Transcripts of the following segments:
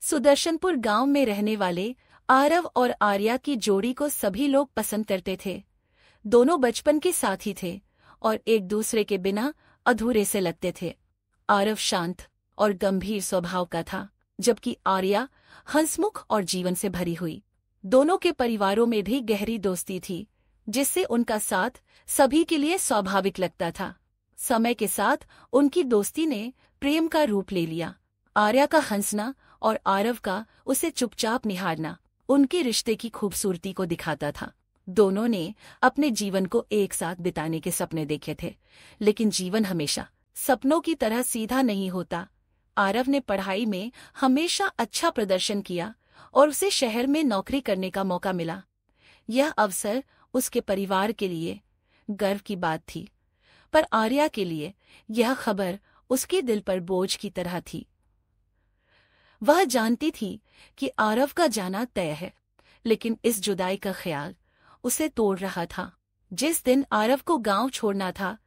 सुदर्शनपुर गांव में रहने वाले आरव और आर्या की जोड़ी को सभी लोग पसंद करते थे। दोनों बचपन के साथी थे और एक दूसरे के बिना अधूरे से लगते थे। आरव शांत और गंभीर स्वभाव का था, जबकि आर्या हंसमुख और जीवन से भरी हुई। दोनों के परिवारों में भी गहरी दोस्ती थी, जिससे उनका साथ सभी के लिए स्वाभाविक लगता था। समय के साथ उनकी दोस्ती ने प्रेम का रूप ले लिया। आर्या का हंसना और आरव का उसे चुपचाप निहारना उनके रिश्ते की खूबसूरती को दिखाता था। दोनों ने अपने जीवन को एक साथ बिताने के सपने देखे थे, लेकिन जीवन हमेशा सपनों की तरह सीधा नहीं होता। आरव ने पढ़ाई में हमेशा अच्छा प्रदर्शन किया और उसे शहर में नौकरी करने का मौका मिला। यह अवसर उसके परिवार के लिए गर्व की बात थी, पर आर्या के लिए यह खबर उसके दिल पर बोझ की तरह थी। वह जानती थी कि आरव का जाना तय है, लेकिन इस जुदाई का ख्याल उसे तोड़ रहा था। जिस दिन आरव को गांव छोड़ना था,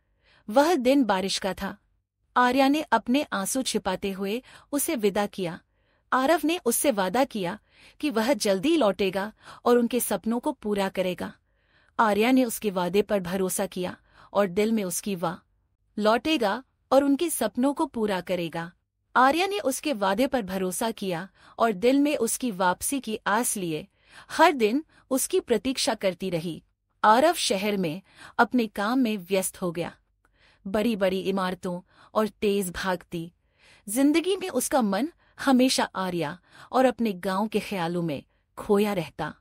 वह दिन बारिश का था। आर्या ने अपने आंसू छिपाते हुए उसे विदा किया। आरव ने उससे वादा किया कि वह जल्दी लौटेगा और उनके सपनों को पूरा करेगा। आर्या ने उसके वादे पर भरोसा किया और दिल में उसकी लौटेगा और उनके सपनों को पूरा करेगा। आर्या ने उसके वादे पर भरोसा किया और दिल में उसकी वापसी की आस लिए हर दिन उसकी प्रतीक्षा करती रही। आरव शहर में अपने काम में व्यस्त हो गया। बड़ी बड़ी इमारतों और तेज भागती जिंदगी में उसका मन हमेशा आर्या और अपने गांव के ख्यालों में खोया रहता।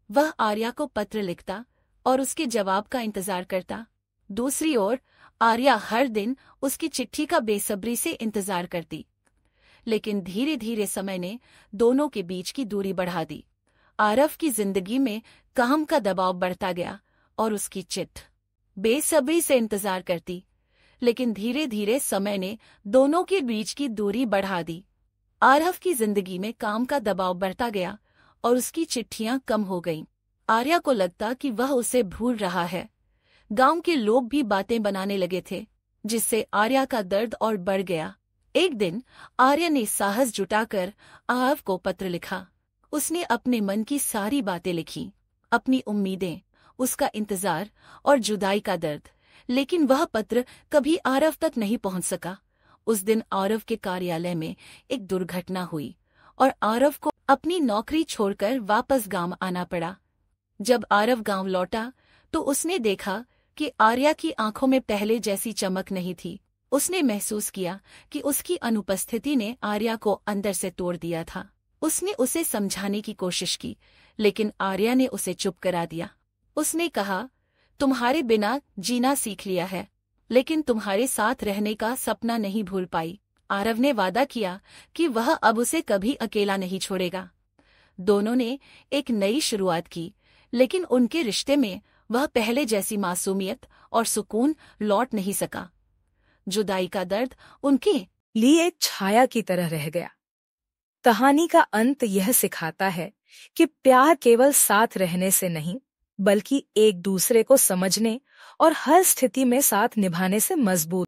वह आर्या को पत्र लिखता और उसके जवाब का इंतजार करता। दूसरी ओर आर्या हर दिन उसकी चिट्ठी का बेसब्री से इंतजार करती, लेकिन धीरे धीरे समय ने दोनों के बीच की दूरी बढ़ा दी। आरव की जिंदगी में काम का दबाव बढ़ता गया और उसकी चिट्ठी बेसब्री से इंतजार करती, लेकिन धीरे धीरे समय ने दोनों के बीच की दूरी बढ़ा दी। आरव की जिंदगी में काम का दबाव बढ़ता गया और उसकी चिट्ठियां कम हो गईं। आर्या को लगता कि वह उसे भूल रहा है। गांव के लोग भी बातें बनाने लगे थे, जिससे आर्या का दर्द और बढ़ गया। एक दिन आर्या ने साहस जुटाकर आरव को पत्र लिखा। उसने अपने मन की सारी बातें लिखी, अपनी उम्मीदें, उसका इंतजार और जुदाई का दर्द। लेकिन वह पत्र कभी आरव तक नहीं पहुंच सका। उस दिन आरव के कार्यालय में एक दुर्घटना हुई और आरव को अपनी नौकरी छोड़कर वापस गांव आना पड़ा। जब आरव गांव लौटा तो उसने देखा कि आर्या की आंखों में पहले जैसी चमक नहीं थी। उसने महसूस किया कि उसकी अनुपस्थिति ने आर्या को अंदर से तोड़ दिया था। उसने उसे समझाने की कोशिश की, लेकिन आर्या ने उसे चुप करा दिया। उसने कहा, तुम्हारे बिना जीना सीख लिया है, लेकिन तुम्हारे साथ रहने का सपना नहीं भूल पाई। आरव ने वादा किया कि वह अब उसे कभी अकेला नहीं छोड़ेगा। दोनों ने एक नई शुरुआत की, लेकिन उनके रिश्ते में वह पहले जैसी मासूमियत और सुकून लौट नहीं सका। जुदाई का दर्द उनके लिए छाया की तरह रह गया। कहानी का अंत यह सिखाता है कि प्यार केवल साथ रहने से नहीं, बल्कि एक दूसरे को समझने और हर स्थिति में साथ निभाने से मजबूत